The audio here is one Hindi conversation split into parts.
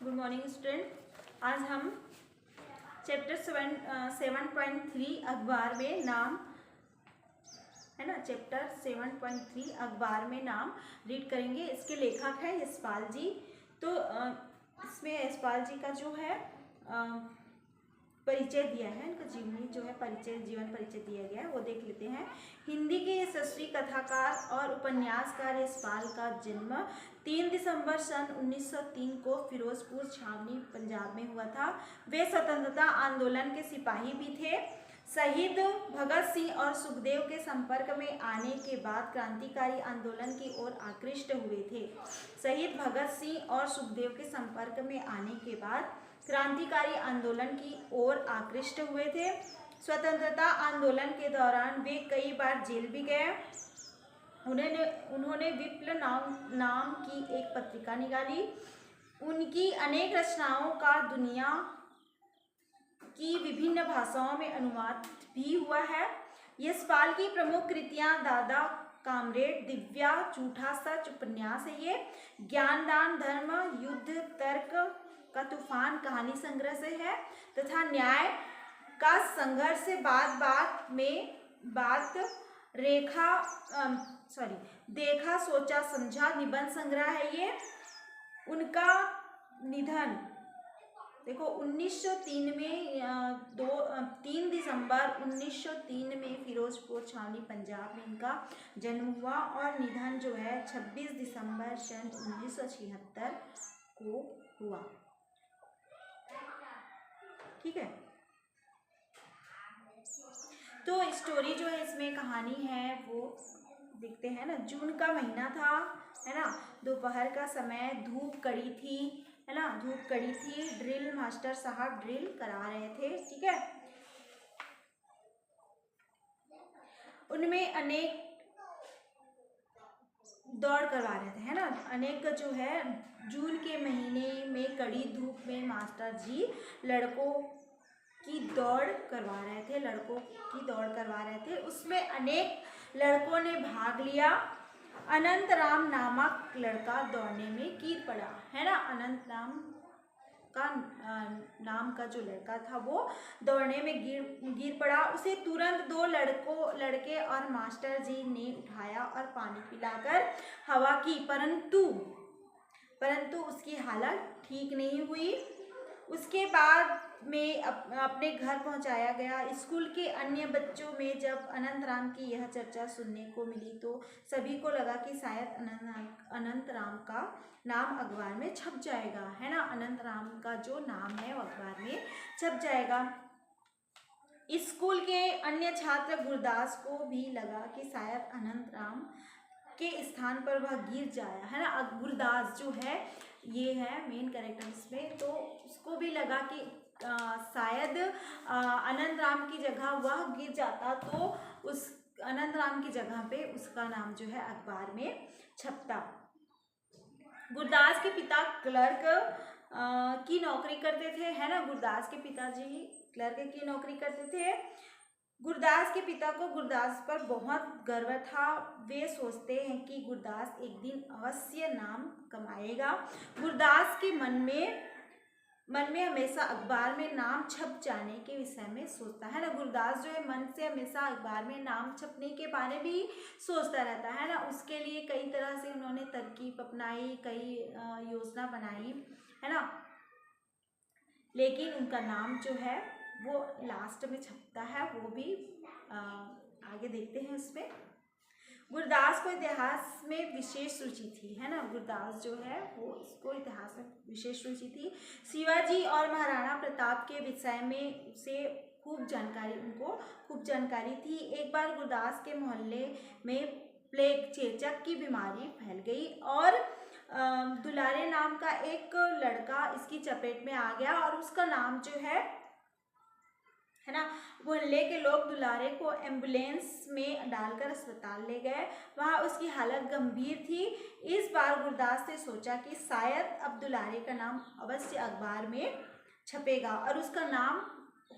Good morning student. आज हम चैप्टर 7.3 अखबार में नाम है ना, चैप्टर 7.3 अखबार में नाम रीड करेंगे। इसके लेखक है यशपाल जी। तो इसमें यशपाल जी का जो है परिचय दिया है, इनका जीवनी जो है जीवन परिचय दिया गया है, वो देख लेते हैं। हिंदी के यशस्वी कथाकार और उपन्यासकार यशपाल का जन्म 3 दिसंबर सन 1903 को फिरोजपुर छावनी पंजाब में हुआ था। वे स्वतंत्रता आंदोलन के सिपाही भी थे। शहीद भगत सिंह और सुखदेव के संपर्क में आने के बाद क्रांतिकारी आंदोलन की ओर आकृष्ट हुए थे। शहीद भगत सिंह और सुखदेव के संपर्क में आने के बाद क्रांतिकारी आंदोलन की ओर आकृष्ट हुए थे। स्वतंत्रता आंदोलन के दौरान वे कई बार जेल भी गए। उन्होंने विप्लव नाम की एक पत्रिका निकाली। उनकी अनेक रचनाओं का दुनिया की विभिन्न भाषाओं में अनुवाद भी हुआ है। यशपाल की प्रमुख कृतियां दादा कामरेड, दिव्या, झूठा सच उपन्यास है ये, ज्ञानदान, धर्म, युद्ध, तर्क का तूफान कहानी संग्रह से है, तथा न्याय का संघर्ष से देखा सोचा समझा निबंध संग्रह है ये। उनका निधन देखो 1903 में 3 दिसंबर 1903 में फिरोजपुर छावनी पंजाब में इनका जन्म हुआ और निधन जो है 26 दिसंबर सन 1976 को हुआ। ठीक है, तो स्टोरी जो है इसमें कहानी है वो देखते हैं ना। जून का महीना था, है ना, दोपहर का समय, धूप कड़ी थी, है ना, धूप कड़ी थी। ड्रिल मास्टर साहब ड्रिल करा रहे थे। ठीक है, उनमें अनेक दौड़ करवा रहे थे, है ना, अनेक जो है जून के महीने में कड़ी धूप में मास्टर जी लड़कों की दौड़ करवा रहे थे। उसमें अनेक लड़कों ने भाग लिया। अनंत राम नामक लड़का दौड़ने में गिर पड़ा, है ना। अनंत नाम का जो लड़का था वो दौड़ने में गिर पड़ा। उसे तुरंत 2 लड़के और मास्टर जी ने उठाया और पानी पिलाकर हवा की, परंतु उसकी हालत ठीक नहीं हुई। उसके बाद में अपने घर पहुंचाया गया। स्कूल के अन्य बच्चों में जब अनंत राम की यह चर्चा सुनने को मिली तो सभी को लगा कि शायद अनंत राम का नाम अखबार में छप जाएगा, है ना। अनंत राम का जो नाम है वो अखबार में छप जाएगा। स्कूल के अन्य छात्र गुरदास को भी लगा कि शायद अनंत राम के स्थान पर वह गिर जाया, है ना। गुरदास जो है ये है मेन कैरेक्टर इसमें, तो उसको भी लगा कि शायद अनंत राम की जगह वह गिर जाता तो उस अनंत राम की जगह पे उसका नाम जो है अखबार में छपता। गुरदास के पिता क्लर्क की नौकरी करते थे, है ना। गुरदास के पिताजी क्लर्क की नौकरी करते थे। गुरदास के पिता को गुरदास पर बहुत गर्व था। वे सोचते हैं कि गुरदास एक दिन अवश्य नाम कमाएगा। गुरदास के मन में हमेशा अखबार में नाम छप जाने के विषय में सोचता है ना। गुरदास जो है मन से हमेशा अखबार में नाम छपने के बारे में भी सोचता रहता है ना। उसके लिए कई तरह से उन्होंने तरकीब अपनाई, कई योजना बनाई, है ना, लेकिन उनका नाम जो है वो लास्ट में छपता है। वो भी आगे देखते हैं उसमें। गुरदास को इतिहास में विशेष रुचि थी, है ना। गुरदास जो है वो इसको इतिहास में विशेष रुचि थी। शिवाजी और महाराणा प्रताप के विषय में उसे खूब जानकारी थी। एक बार गुरदास के मोहल्ले में प्लेग चेचक की बीमारी फैल गई और दुलारे नाम का एक लड़का इसकी चपेट में आ गया और उसका नाम जो है ना, मोहल्ले के लोग दुलारे को एम्बुलेंस में डालकर अस्पताल ले गए। वहाँ उसकी हालत गंभीर थी। इस बार गुरदास ने सोचा कि शायद अब दुलारे का नाम अवश्य अखबार में छपेगा और उसका नाम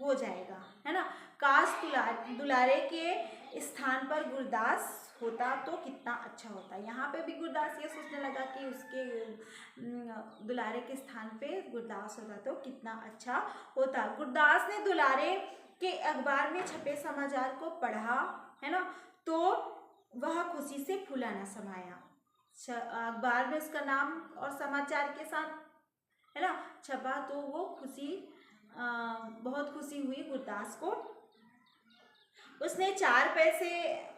हो जाएगा, है ना। काश दुलारे के स्थान पर गुरदास होता तो कितना अच्छा होता। यहाँ पे भी गुरदास ये सोचने लगा कि उसके दुलारे के स्थान पे गुरदास होता तो कितना अच्छा होता। गुरदास ने दुलारे के अखबार में छपे समाचार को पढ़ा, है ना, तो वह खुशी से फूला न समाया। अखबार में उसका नाम और समाचार के साथ, है ना, छपा तो वो खुशी, बहुत खुशी हुई गुरदास को। उसने 4 पैसे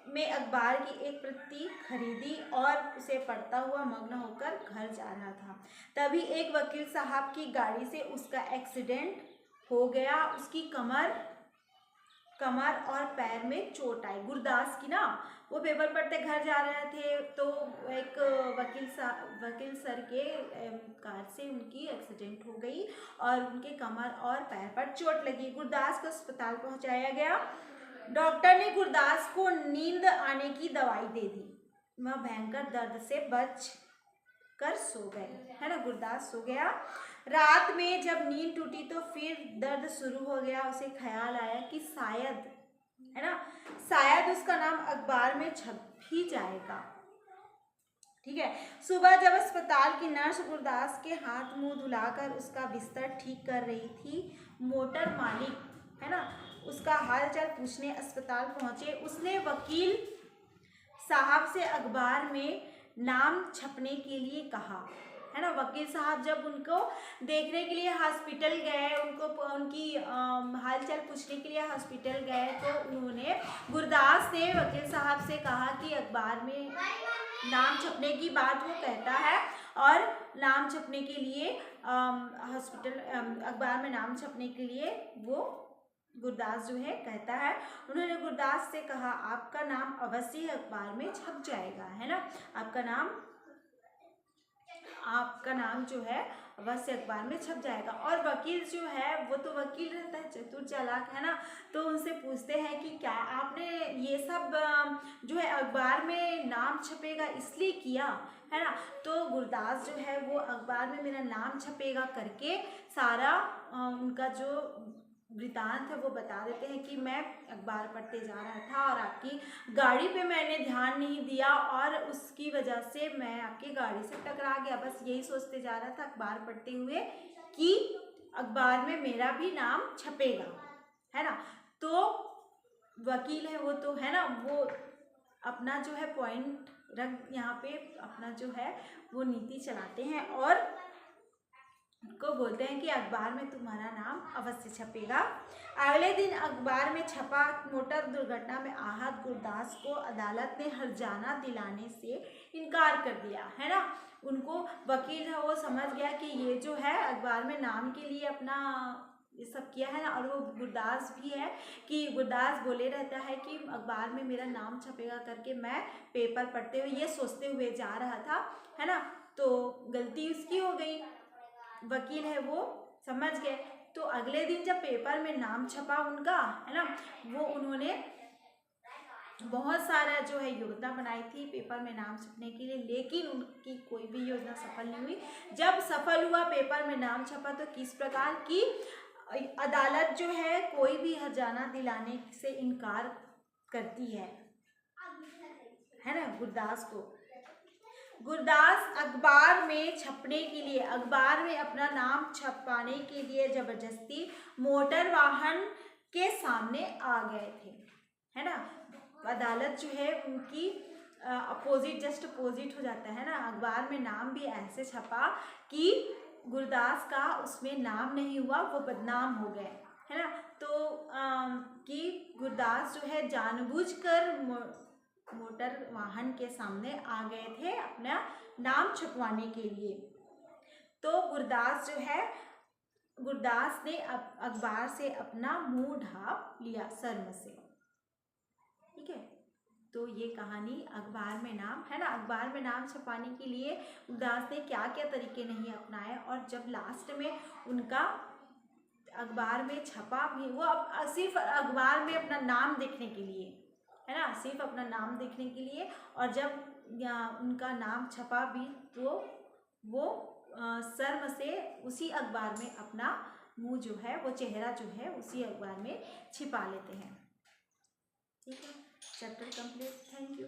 में अखबार की एक प्रति खरीदी और उसे पढ़ता हुआ मग्न होकर घर जा रहा था। तभी एक वकील साहब की गाड़ी से उसका एक्सीडेंट हो गया। उसकी कमर और पैर में चोट आई। गुरदास की ना, वो पेपर पढ़ते घर जा रहे थे तो एक वकील सर के कार से उनकी एक्सीडेंट हो गई और उनके कमर और पैर पर चोट लगी। गुरदास को अस्पताल पहुंचाया गया। डॉक्टर ने गुरदास को नींद आने की दवाई दे दी। वह भयंकर दर्द से बच कर सो गए, है ना, गुरदास सो गया। रात में जब नींद टूटी तो फिर दर्द शुरू हो गया। उसे ख्याल आया कि शायद, है ना, शायद उसका नाम अखबार में छप ही जाएगा। ठीक है। सुबह जब अस्पताल की नर्स गुरदास के हाथ मुंह धुलाकर उसका बिस्तर ठीक कर रही थी, मोटर मालिक, है ना, उसका हालचाल पूछने अस्पताल पहुंचे। उसने वकील साहब से अखबार में नाम छपने के लिए कहा, है ना। वकील साहब जब उनको देखने के लिए हॉस्पिटल गए, उनकी हालचाल पूछने के लिए हॉस्पिटल गए, तो उन्होंने, गुरदास ने वकील साहब से कहा कि अखबार में नाम छपने की बात वो कहता है और नाम छपने के लिए अखबार में नाम छपने के लिए वो गुरदास जो है कहता है। उन्होंने गुरदास से कहा, आपका नाम अवश्य अखबार में छप जाएगा, है ना, आपका नाम जो है अवश्य अखबार में छप जाएगा। और वकील जो है वो तो वकील रहता है, चतुर चालाक, है ना, तो उनसे पूछते हैं कि क्या आपने ये सब जो है अखबार में नाम छपेगा इसलिए किया, है ना। तो गुरदास जो है वो अखबार में मेरा नाम छपेगा करके सारा उनका जो वृतांत है वो बता देते हैं कि मैं अखबार पढ़ते जा रहा था और आपकी गाड़ी पे मैंने ध्यान नहीं दिया और उसकी वजह से मैं आपकी गाड़ी से टकरा गया। बस यही सोचते जा रहा था अखबार पढ़ते हुए कि अखबार में मेरा भी नाम छपेगा, है ना। तो वकील है वो तो, है ना, वो अपना जो है पॉइंट रख, यहाँ पे अपना जो है वो नीति चलाते हैं और को बोलते हैं कि अखबार में तुम्हारा नाम अवश्य छपेगा। अगले दिन अखबार में छपा। मोटर दुर्घटना में आहत गुरदास को अदालत ने हर्जाना दिलाने से इनकार कर दिया, है ना। उनको वकील है वो समझ गया कि ये जो है अखबार में नाम के लिए अपना ये सब किया है ना। और वो गुरदास भी है कि गुरदास बोले रहता है कि अखबार में मेरा नाम छपेगा करके मैं पेपर पढ़ते हुए ये सोचते हुए जा रहा था, है ना। तो गलती उसकी हो गई, वकील है वो समझ गए। तो अगले दिन जब पेपर में नाम छपा उनका, है ना, वो उन्होंने बहुत सारा जो है योजना बनाई थी पेपर में नाम छपने के लिए, लेकिन उनकी कोई भी योजना सफल नहीं हुई। जब सफल हुआ पेपर में नाम छपा तो किस प्रकार की अदालत जो है कोई भी हर्जाना दिलाने से इनकार करती है ना। गुरदास को, गुरदास अखबार में छपने के लिए, अखबार में अपना नाम छपाने के लिए जबरदस्ती मोटर वाहन के सामने आ गए थे, है ना। अदालत जो है उनकी अपोजिट, जस्ट अपोजिट हो जाता है ना। अखबार में नाम भी ऐसे छपा कि गुरदास का उसमें नाम नहीं हुआ, वो बदनाम हो गए, है ना। तो कि गुरदास जो है जानबूझकर मोटर वाहन के सामने आ गए थे अपना नाम छपवाने के लिए। तो गुरदास जो है, गुरदास ने अखबार से अपना मुंह ढांप लिया शर्म से। ठीक है। तो ये कहानी अखबार में नाम, है ना, अखबार में नाम छपाने के लिए गुरदास ने क्या क्या तरीके नहीं अपनाए और जब लास्ट में उनका अखबार में छपा भी, वो अब सिर्फ अखबार में अपना नाम देखने के लिए, है ना, सिर्फ अपना नाम देखने के लिए। और जब उनका नाम छपा भी तो वो शर्म से उसी अखबार में अपना मुंह जो है, वो चेहरा जो है उसी अखबार में छिपा लेते हैं। ठीक है, चैप्टर कंप्लीट। Thank you.